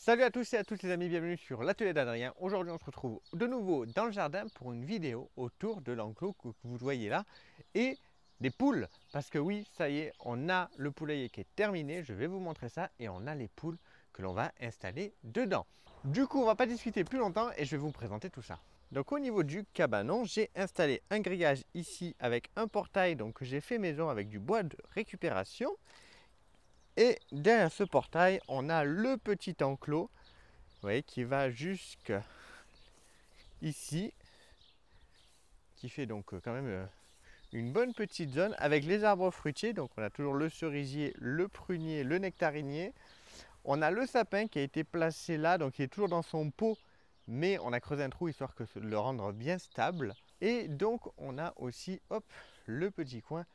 Salut à tous et à toutes les amis, bienvenue sur l'atelier d'Adrien. Aujourd'hui on se retrouve de nouveau dans le jardin pour une vidéo autour de l'enclos que vous voyez là et des poules. Parce que oui, ça y est, on a le poulailler qui est terminé, je vais vous montrer ça et on a les poules que l'on va installer dedans. Du coup on va pas discuter plus longtemps et je vais vous présenter tout ça. Donc au niveau du cabanon, j'ai installé un grillage ici avec un portail donc que j'ai fait maison avec du bois de récupération. Et derrière ce portail, on a le petit enclos, vous voyez, qui va jusque ici, qui fait donc quand même une bonne petite zone avec les arbres fruitiers. Donc on a toujours le cerisier, le prunier, le nectarinier. On a le sapin qui a été placé là, donc il est toujours dans son pot, mais on a creusé un trou histoire de le rendre bien stable. Et donc on a aussi, hop, le petit coin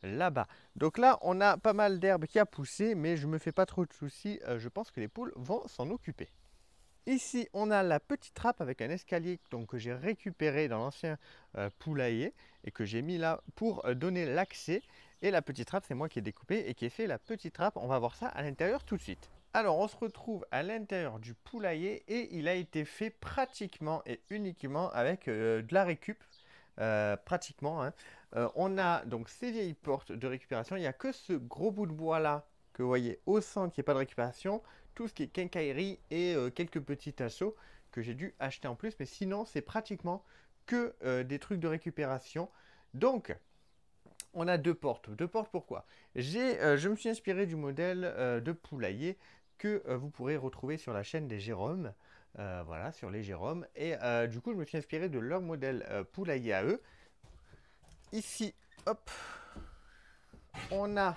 là-bas. Donc là, on a pas mal d'herbe qui a poussé, mais je ne me fais pas trop de soucis. Je pense que les poules vont s'en occuper. Ici, on a la petite trappe avec un escalier donc, que j'ai récupéré dans l'ancien poulailler et que j'ai mis là pour donner l'accès. Et la petite trappe, c'est moi qui ai découpé et qui ai fait la petite trappe. On va voir ça à l'intérieur tout de suite. Alors, on se retrouve à l'intérieur du poulailler et il a été fait pratiquement et uniquement avec de la récup. Pratiquement, hein. On a donc ces vieilles portes de récupération. Il n'y a que ce gros bout de bois là que vous voyez au centre qui n'est pas de récupération. Tout ce qui est quincaillerie et quelques petits tasseaux que j'ai dû acheter en plus. Mais sinon, c'est pratiquement que des trucs de récupération. Donc, on a deux portes. Deux portes pourquoi? Je me suis inspiré du modèle de poulailler que vous pourrez retrouver sur la chaîne des Jérôme. Voilà, sur les Jérôme. Et du coup, je me suis inspiré de leur modèle poulailler à eux. Ici, hop, on a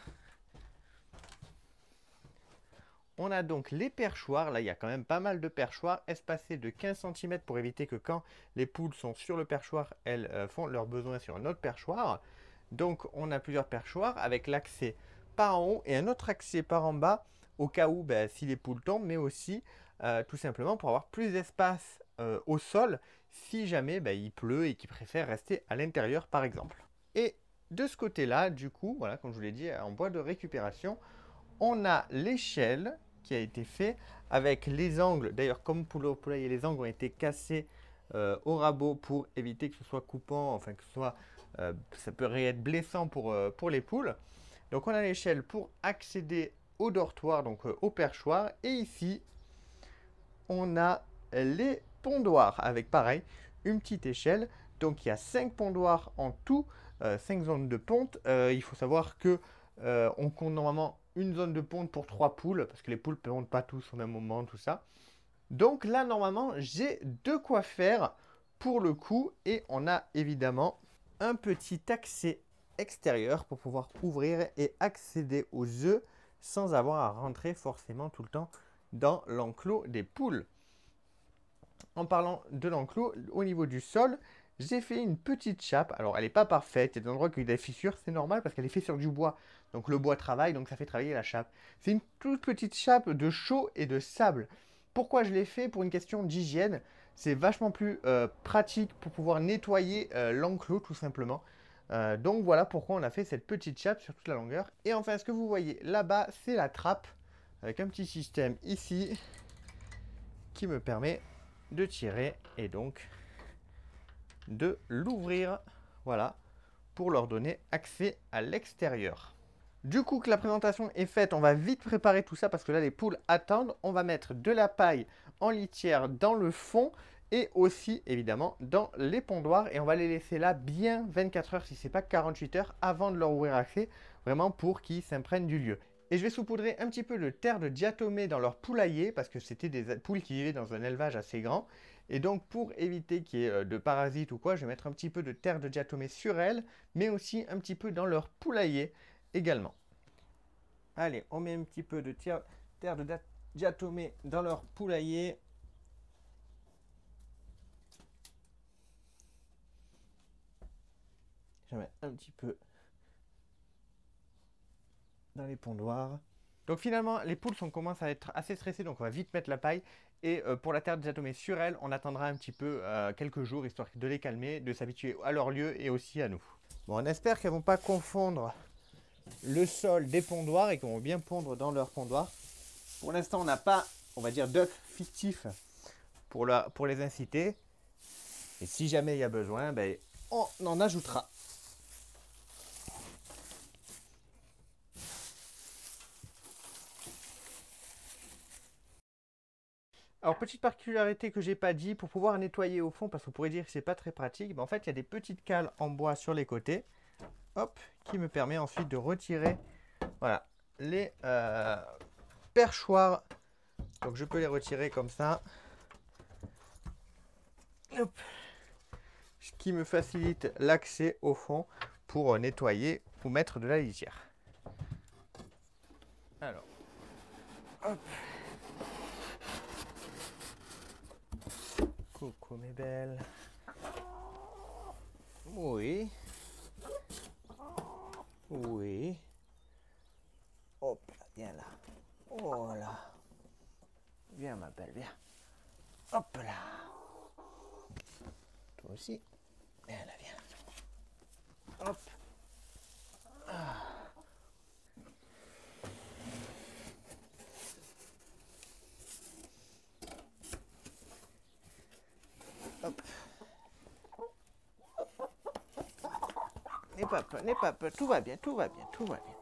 donc les perchoirs. Là, il y a quand même pas mal de perchoirs espacés de 15 cm pour éviter que quand les poules sont sur le perchoir, elles font leurs besoins sur un autre perchoir. Donc, on a plusieurs perchoirs avec l'accès par en haut et un autre accès par en bas au cas où si les poules tombent, mais aussi tout simplement pour avoir plus d'espace au sol si jamais il pleut et qu'ils préfèrent rester à l'intérieur par exemple. Et de ce côté-là, du coup, voilà, comme je vous l'ai dit, en bois de récupération, on a l'échelle qui a été fait avec les angles. D'ailleurs, comme pour le poulailler, les angles ont été cassés au rabot pour éviter que ce soit coupant, enfin que ce soit, ça peut être blessant pour les poules. Donc on a l'échelle pour accéder au dortoir, donc au perchoir. Et ici, on a les pondoirs avec pareil, une petite échelle. Donc il y a 5 pondoirs en tout, 5 zones de ponte. Il faut savoir que on compte normalement une zone de ponte pour 3 poules, parce que les poules ne pondent pas tous au même moment, tout ça. Donc là, normalement, j'ai de quoi faire pour le coup. Et on a évidemment un petit accès extérieur pour pouvoir ouvrir et accéder aux œufs sans avoir à rentrer forcément tout le temps dans l'enclos des poules. En parlant de l'enclos, au niveau du sol, j'ai fait une petite chape. Alors, elle n'est pas parfaite. Il y a des endroits qui ont des fissures. C'est normal parce qu'elle est faite sur du bois. Donc, le bois travaille, donc ça fait travailler la chape. C'est une toute petite chape de chaux et de sable. Pourquoi je l'ai fait? Pour une question d'hygiène. C'est vachement plus pratique pour pouvoir nettoyer l'enclos, tout simplement. Donc, voilà pourquoi on a fait cette petite chape sur toute la longueur. Et enfin, ce que vous voyez là-bas, c'est la trappe. Avec un petit système ici qui me permet de tirer et donc de l'ouvrir, voilà, pour leur donner accès à l'extérieur. Du coup que la présentation est faite, on va vite préparer tout ça parce que là les poules attendent. On va mettre de la paille en litière dans le fond et aussi évidemment dans les pondoirs et on va les laisser là bien 24 heures si c'est pas 48 heures avant de leur ouvrir accès, vraiment pour qu'ils s'imprègnent du lieu. Et je vais saupoudrer un petit peu de terre de diatomée dans leur poulailler parce que c'était des poules qui vivaient dans un élevage assez grand. Et donc pour éviter qu'il y ait de parasites ou quoi, je vais mettre un petit peu de terre de diatomée sur elles, mais aussi un petit peu dans leur poulailler également. Allez, on met un petit peu de terre de diatomée dans leur poulailler. Je mets un petit peu dans les pondoirs. Donc finalement, les poules commencent à être assez stressées, donc on va vite mettre la paille. Et pour la terre diatomée sur elles, on attendra un petit peu quelques jours, histoire de les calmer, de s'habituer à leur lieu et aussi à nous. Bon, on espère qu'elles ne vont pas confondre le sol des pondoirs et qu'elles vont bien pondre dans leur pondoir. Pour l'instant, on n'a pas on va dire, d'œufs fictifs pour les inciter. Et si jamais il y a besoin, ben, on en ajoutera. Alors, petite particularité que j'ai pas dit, pour pouvoir nettoyer au fond, parce qu'on pourrait dire que c'est pas très pratique, ben, en fait il y a des petites cales en bois sur les côtés, hop, qui me permet ensuite de retirer, voilà, les perchoirs. Donc je peux les retirer comme ça, hop, ce qui me facilite l'accès au fond pour nettoyer ou mettre de la litière. Alors, hop. Coucou mes belles. Oui. Oui. Hop là, viens là. Oh là. Viens ma belle, viens. Hop là. Toi aussi. Viens là, viens. Hop. Ah. Hop. N'aie pas peur, tout va bien, tout va bien, tout va bien.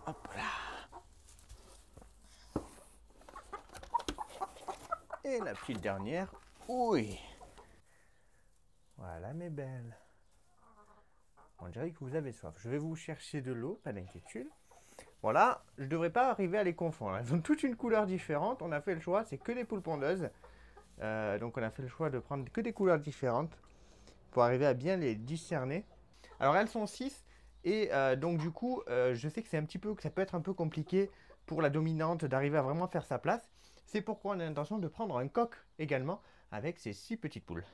Hop là. Et la petite dernière, oui. Voilà mes belles. On dirait que vous avez soif. Je vais vous chercher de l'eau, pas d'inquiétude. Voilà, je ne devrais pas arriver à les confondre. Elles ont toutes une couleur différente. On a fait le choix, c'est que des poules pondeuses. Donc on a fait le choix de prendre que des couleurs différentes pour arriver à bien les discerner. Alors elles sont 6 et donc du coup, je sais que ça peut être un peu compliqué pour la dominante d'arriver à vraiment faire sa place. C'est pourquoi on a l'intention de prendre un coq également avec ces 6 petites poules.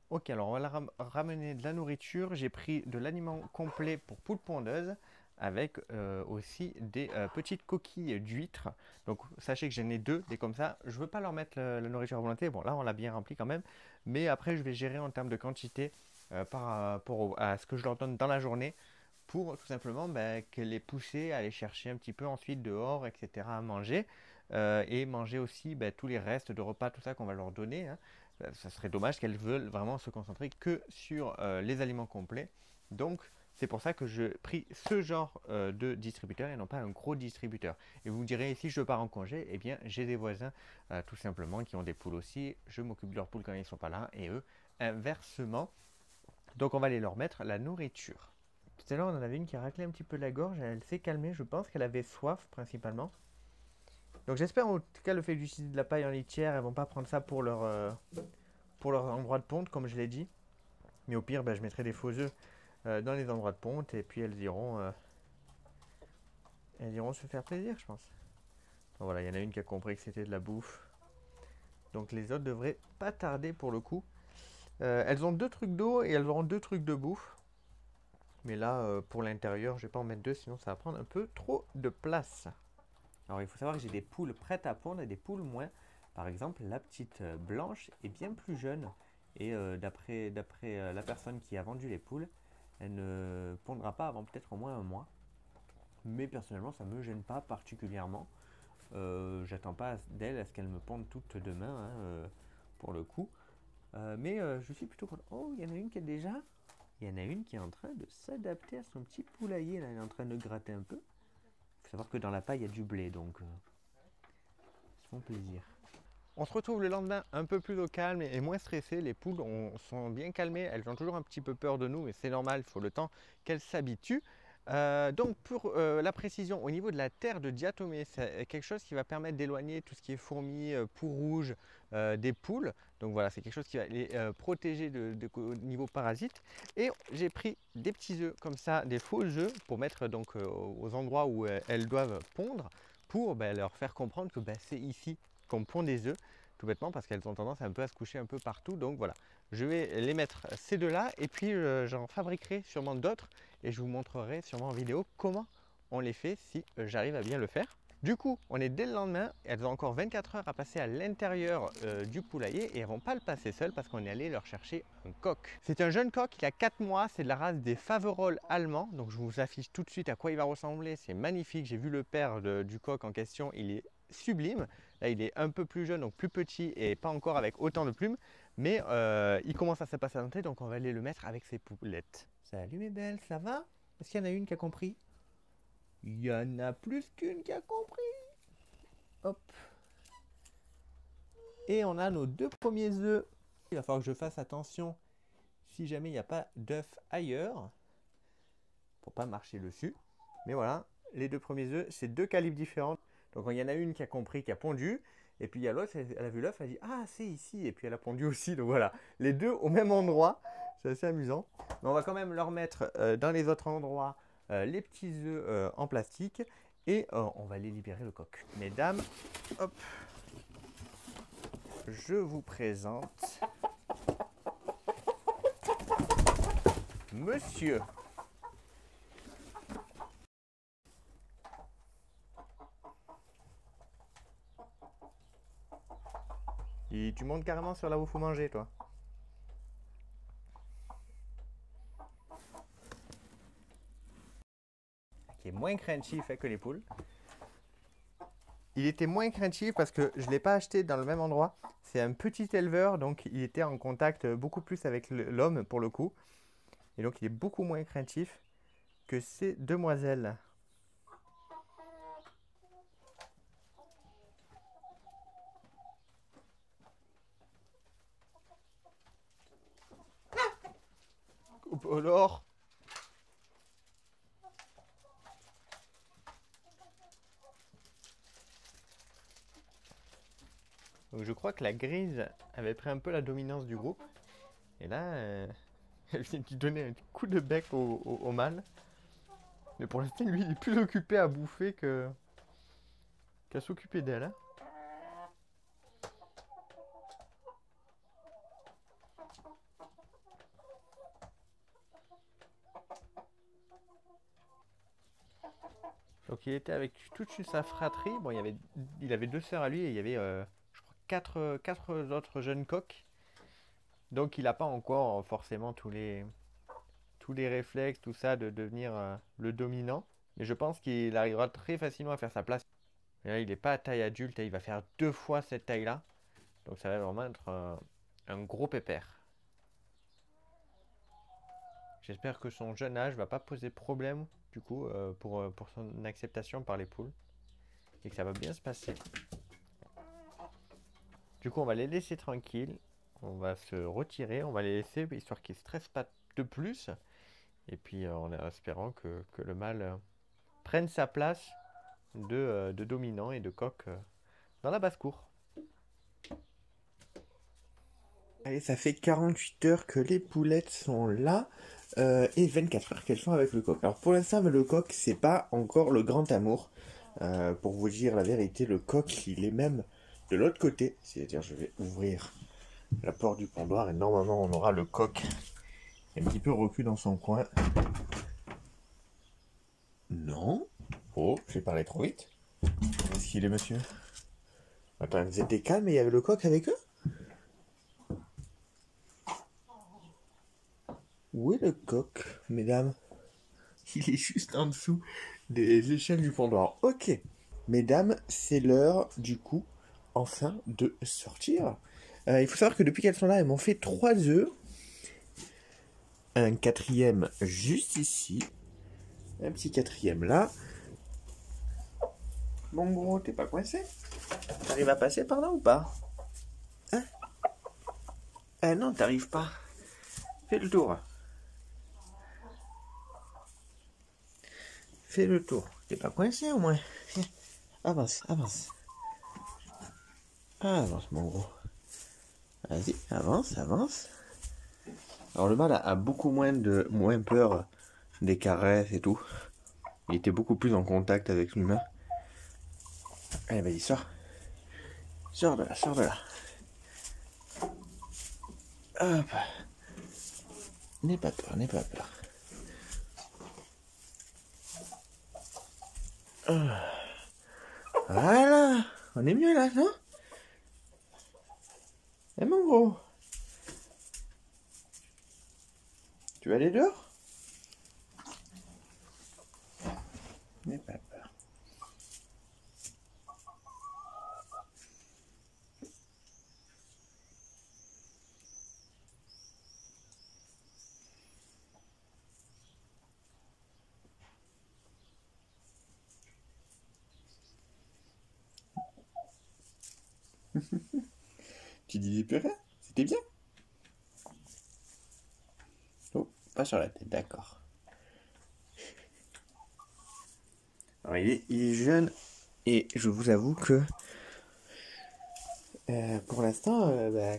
Ok, alors on va ramener de la nourriture. J'ai pris de l'aliment complet pour poules pondeuses avec aussi des petites coquilles d'huîtres. Donc sachez que j'en ai deux, des comme ça. Je ne veux pas leur mettre la nourriture à volonté. Bon, là on l'a bien rempli quand même. Mais après, je vais gérer en termes de quantité par rapport à ce que je leur donne dans la journée pour tout simplement que les pousser à aller chercher un petit peu ensuite dehors, etc. à manger. Et manger aussi tous les restes de repas, tout ça qu'on va leur donner, hein. Ça serait dommage qu'elles veulent vraiment se concentrer que sur les aliments complets. Donc c'est pour ça que je pris ce genre de distributeur et non pas un gros distributeur. Et vous me direz, si je pars en congé, eh bien j'ai des voisins tout simplement qui ont des poules aussi. Je m'occupe de leurs poules quand ils ne sont pas là et eux inversement. Donc on va aller leur mettre la nourriture. Tout à l'heure on en avait une qui raclait un petit peu la gorge, elle s'est calmée, je pense qu'elle avait soif principalement. Donc j'espère en tout cas le fait d'utiliser de la paille en litière, elles vont pas prendre ça pour leur endroit de ponte comme je l'ai dit. Mais au pire, je mettrai des faux œufs dans les endroits de ponte et puis elles iront se faire plaisir, je pense. Donc voilà, il y en a une qui a compris que c'était de la bouffe. Donc les autres devraient pas tarder pour le coup. Elles ont 2 trucs d'eau et elles auront 2 trucs de bouffe. Mais là, pour l'intérieur, je vais pas en mettre 2, sinon ça va prendre un peu trop de place. Alors il faut savoir que j'ai des poules prêtes à pondre et des poules moins. Par exemple, la petite blanche est bien plus jeune. Et d'après la personne qui a vendu les poules, elle ne pondra pas avant peut-être au moins un mois. Mais personnellement, ça ne me gêne pas particulièrement. J'attends pas d'elle à ce qu'elle me ponde toutes demain, hein, pour le coup. Mais je suis plutôt content. Oh, il y en a une qui est déjà. Il y en a une qui est en train de s'adapter à son petit poulailler. Là, elle est en train de gratter un peu. Il faut savoir que dans la paille, il y a du blé, donc ils se font plaisir. On se retrouve le lendemain un peu plus au calme et moins stressé. Les poules sont bien calmées. Elles ont toujours un petit peu peur de nous, mais c'est normal, il faut le temps qu'elles s'habituent. Donc pour la précision, au niveau de la terre de diatomée, c'est quelque chose qui va permettre d'éloigner tout ce qui est fourmis, poux rouges, des poules. Donc voilà, c'est quelque chose qui va les protéger au niveau parasites. Et j'ai pris des petits œufs comme ça, des faux œufs, pour mettre donc aux endroits où elles doivent pondre, pour leur faire comprendre que c'est ici qu'on pond des œufs, tout bêtement parce qu'elles ont tendance un peu à se coucher un peu partout. Donc voilà, je vais les mettre ces deux-là et puis j'en fabriquerai sûrement d'autres et je vous montrerai sûrement en vidéo comment on les fait si j'arrive à bien le faire. Du coup, on est dès le lendemain, elles ont encore 24 heures à passer à l'intérieur du poulailler et elles ne vont pas le passer seules parce qu'on est allé leur chercher un coq. C'est un jeune coq, il a 4 mois, c'est de la race des Faverolles allemands, donc je vous affiche tout de suite à quoi il va ressembler, c'est magnifique, j'ai vu le père du coq en question, il est sublime. Là, il est un peu plus jeune, donc plus petit et pas encore avec autant de plumes, mais il commence à s'impatienter, donc on va aller le mettre avec ses poulettes. Salut mes belles, ça va? Est-ce qu'il y en a une qui a compris? Il y en a plus qu'une qui a compris. Hop. Et on a nos deux premiers œufs. Il va falloir que je fasse attention si jamais il n'y a pas d'œufs ailleurs, pour pas marcher dessus. Mais voilà, les deux premiers œufs, c'est deux calibres différents. Donc il y en a une qui a compris, qui a pondu. Et puis il y a l'autre, elle a vu l'œuf, elle a dit ah c'est ici. Et puis elle a pondu aussi. Donc voilà, les deux au même endroit. C'est assez amusant. Mais on va quand même leur mettre dans les autres endroits les petits œufs en plastique. Et on va les libérer le coq. Mesdames, hop, je vous présente Monsieur. Et tu montes carrément sur là où il faut manger, toi. Qui est moins crunchy fait que les poules. Il était moins crunchy parce que je ne l'ai pas acheté dans le même endroit. C'est un petit éleveur, donc il était en contact beaucoup plus avec l'homme pour le coup. Et donc il est beaucoup moins craintif que ces demoiselles. Alors, donc je crois que la grise avait pris un peu la dominance du groupe. Et là, elle vient de lui donner un coup de bec au mâle. Mais pour l'instant, lui, il est plus occupé à bouffer qu'à s'occuper d'elle. Hein. Donc il était avec toute sa fratrie. Bon, il avait deux sœurs à lui et il y avait, je crois, quatre autres jeunes coqs. Donc il n'a pas encore forcément tous les réflexes, tout ça, de devenir le dominant. Mais je pense qu'il arrivera très facilement à faire sa place. Et là, il n'est pas à taille adulte, il va faire 2 fois cette taille-là. Donc ça va vraiment être un gros pépère. J'espère que son jeune âge ne va pas poser problème du coup pour son acceptation par les poules. Et que ça va bien se passer. Du coup, on va les laisser tranquilles. On va se retirer, on va les laisser histoire qu'ils ne stressent pas de plus. Et puis en espérant que le mâle prenne sa place de dominant et de coq dans la basse-cour. Allez, ça fait 48 heures que les poulettes sont là et 24 heures qu'elles sont avec le coq. Alors pour l'instant, le coq, c'est pas encore le grand amour. Pour vous dire la vérité, le coq, il est même de l'autre côté. C'est-à-dire, je vais ouvrir la porte du pondoir et normalement, on aura le coq un petit peu recul dans son coin. Non. Oh, j'ai parlé trop vite. Où est-ce qu'il est, monsieur? Attends, vous étiez calme et il y avait le coq avec eux? Où est le coq, mesdames? Il est juste en dessous des échelles du pondoir. Ok. Mesdames, c'est l'heure, du coup, enfin, de sortir. Il faut savoir que depuis qu'elles sont là, elles m'ont fait 3 œufs. Un quatrième juste ici. Un petit quatrième là. Mon gros, t'es pas coincé? T'arrives à passer par là ou pas? Hein? Ah non, t'arrives pas. Fais le tour. Fais le tour. T'es pas coincé au moins. Avance, avance. Avance mon gros. Vas-y, avance, avance. Alors le mâle a beaucoup moins peur des caresses et tout. Il était beaucoup plus en contact avec l'humain. Allez, vas-y, sors. Sors de là, sors de là. Hop. N'aie pas peur, n'aie pas peur. Voilà. On est mieux là, non? Eh mon gros. Tu vas aller dehors? N'aie pas peur. Tu disais plus rien? C'était bien? Oh, pas sur la tête, d'accord. Alors il est jeune et je vous avoue que pour l'instant,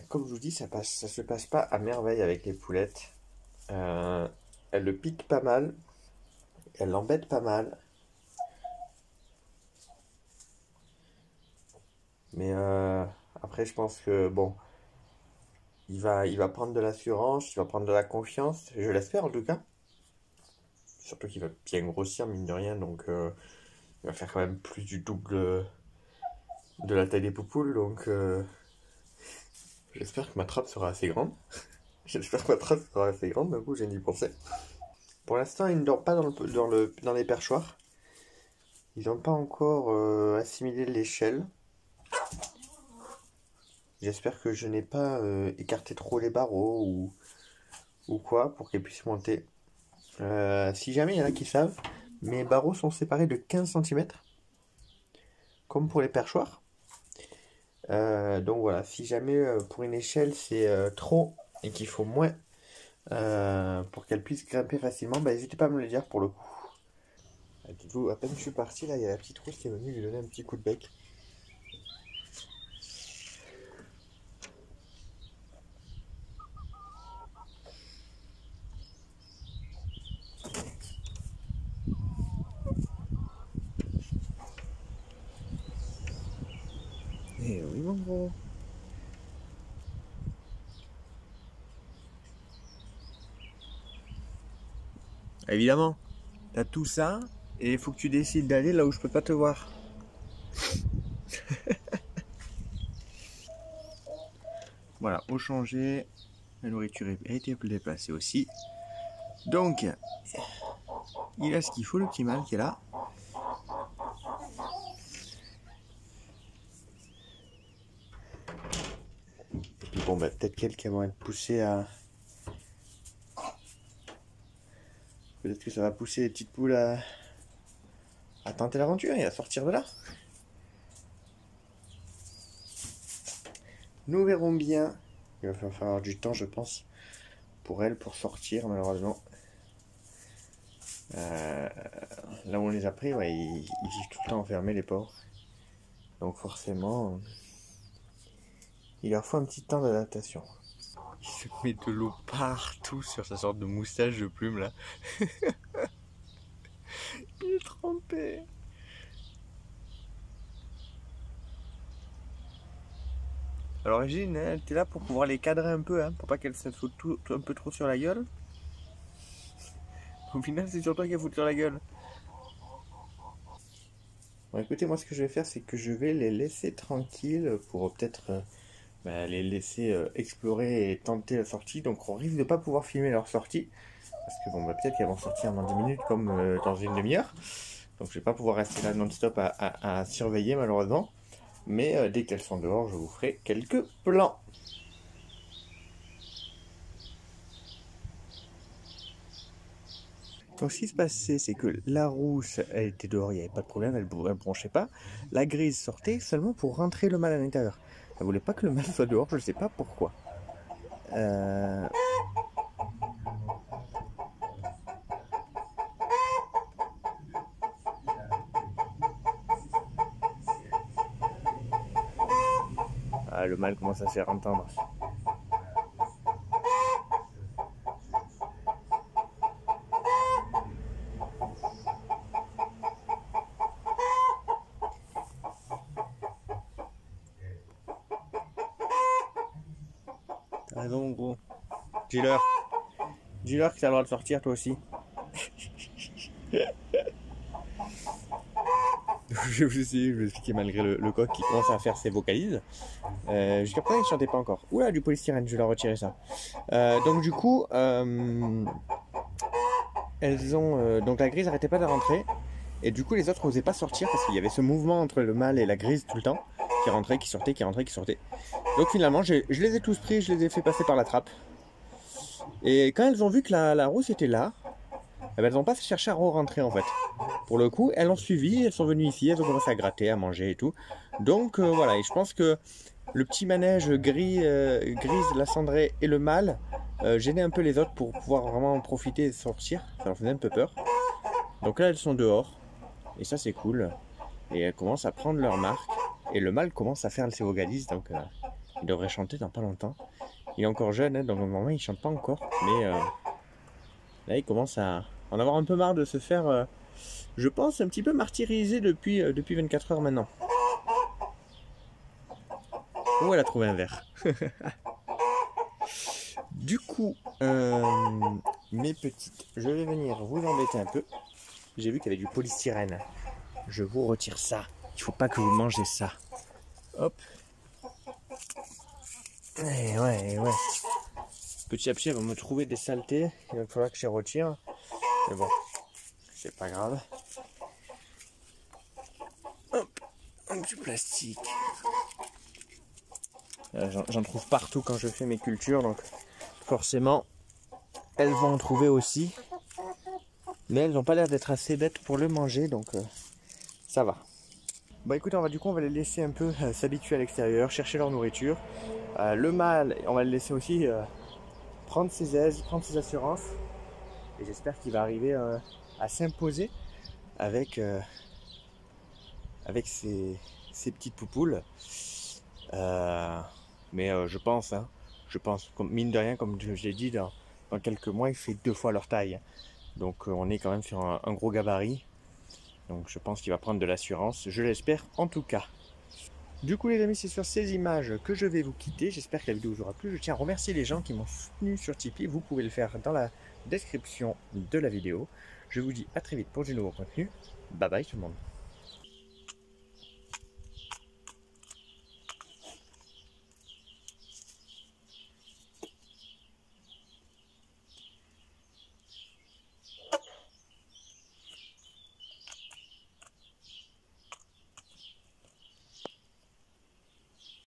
comme je vous dis, ça se passe pas à merveille avec les poulettes. Elle le pique pas mal, elle l'embête pas mal. Mais après, je pense que bon, il va prendre de l'assurance, il va prendre de la confiance, je l'espère en tout cas. Surtout qu'il va bien grossir, mine de rien, donc il va faire quand même plus du double de la taille des poupoules, donc j'espère que ma trappe sera assez grande. J'espère que ma trappe sera assez grande, d'un coup j'ai d'y penser. Pour l'instant, il ne dort pas dans les perchoirs. Ils n'ont pas encore assimilé l'échelle. J'espère que je n'ai pas écarté trop les barreaux ou quoi pour qu'ils puissent monter. Si jamais il y en a qui savent, mes barreaux sont séparés de 15 centimètres, comme pour les perchoirs. Donc voilà, si jamais pour une échelle c'est trop et qu'il faut moins pour qu'elle puisse grimper facilement, bah, n'hésitez pas à me le dire pour le coup. Dites-vous, à peine je suis parti, là il y a la petite rousse qui est venue lui donner un petit coup de bec. Eh oui mon gros. Évidemment, t'as tout ça et il faut que tu décides d'aller là où je peux pas te voir. Voilà, eau changée, la nourriture a été déplacée aussi. Donc, il a ce qu'il faut, le petit mâle qui est là. Et puis bon, bah, peut-être quelqu'un va être poussé à... Peut-être que ça va pousser les petites poules à tenter l'aventure et à sortir de là. Nous verrons bien. Il va falloir du temps, je pense, pour elle, pour sortir, malheureusement. Là où on les a pris, ouais, ils vivent tout le temps enfermés, les pauvres. Donc forcément, il leur faut un petit temps d'adaptation. Il se met de l'eau partout sur sa sorte de moustache de plume là. Il est trempé. À l'origine, hein, elle était là pour pouvoir les cadrer un peu, hein, pour pas qu'elles se foutent un peu trop sur la gueule. Au final, c'est sur toi qu'elle fout sur la gueule. Bon, écoutez, moi ce que je vais faire, c'est que je vais les laisser tranquilles pour peut-être les laisser explorer et tenter la sortie. Donc on risque de pas pouvoir filmer leur sortie. Parce que bon, peut-être qu'elles vont sortir dans 10 minutes comme dans une demi-heure. Donc je vais pas pouvoir rester là non-stop à surveiller malheureusement. Mais dès qu'elles sont dehors, je vous ferai quelques plans. Donc ce qui se passait, c'est que la rousse, elle était dehors, il n'y avait pas de problème, elle ne bronchait pas. La grise sortait seulement pour rentrer le mâle à l'intérieur. Elle voulait pas que le mâle soit dehors, je ne sais pas pourquoi. le mâle commence à se faire entendre. T'as raison, mon gros. Dis-leur. Dis-leur que t'as le droit de sortir, toi aussi. Je vous expliquer malgré le coq qui commence à faire ses vocalises. Jusqu'à présent, il ne chantait pas encore. Oula, du polystyrène, je vais leur retirer ça. Donc du coup, elles ont... donc la grise n'arrêtait pas de rentrer. Et du coup, les autres n'osaient pas sortir parce qu'il y avait ce mouvement entre le mâle et la grise tout le temps. Qui rentrait, qui sortait, qui rentrait, qui sortait. Donc finalement, je les ai tous pris, je les ai fait passer par la trappe. Et quand elles ont vu que la rousse était là, eh ben, elles n'ont pas cherché à re-rentrer en fait. Pour le coup, elles ont suivi, elles sont venues ici, elles ont commencé à gratter, à manger et tout. Donc voilà, et je pense que le petit manège grise, la cendrée et le mâle gênait un peu les autres pour pouvoir vraiment en profiter et sortir. Ça leur faisait un peu peur. Donc là, elles sont dehors. Et ça, c'est cool. Et elles commencent à prendre leur marque. Et le mâle commence à faire ses vocalises. Donc il devrait chanter dans pas longtemps. Il est encore jeune, hein, donc normalement il ne chante pas encore. Mais là, il commence à en avoir un peu marre de se faire, je pense, un petit peu martyriser depuis 24 heures maintenant. Oh, elle a trouvé un verre. Du coup, mes petites, je vais venir vous embêter un peu. J'ai vu qu'il y avait du polystyrène. Je vous retire ça. Il ne faut pas que vous mangez ça. Hop. Et ouais. Petit à petit, elle va me trouver des saletés. Il va falloir que je les retire. Mais bon, c'est pas grave. Hop, du plastique. J'en trouve partout quand je fais mes cultures, donc forcément, elles vont en trouver aussi. Mais elles n'ont pas l'air d'être assez bêtes pour le manger, donc ça va. Bon écoutez, on va les laisser un peu s'habituer à l'extérieur, chercher leur nourriture. Le mâle, on va le laisser aussi prendre ses aises, prendre ses assurances. Et j'espère qu'il va arriver à s'imposer avec ses petites poupoules. Mais je pense, mine de rien, comme je l'ai dit, dans quelques mois, il fait 2 fois leur taille. Donc on est quand même sur un gros gabarit. Donc je pense qu'il va prendre de l'assurance, je l'espère en tout cas. Du coup les amis, c'est sur ces images que je vais vous quitter. J'espère que la vidéo vous aura plu. Je tiens à remercier les gens qui m'ont soutenu sur Tipeee. Vous pouvez le faire dans la description de la vidéo. Je vous dis à très vite pour du nouveau contenu. Bye bye tout le monde.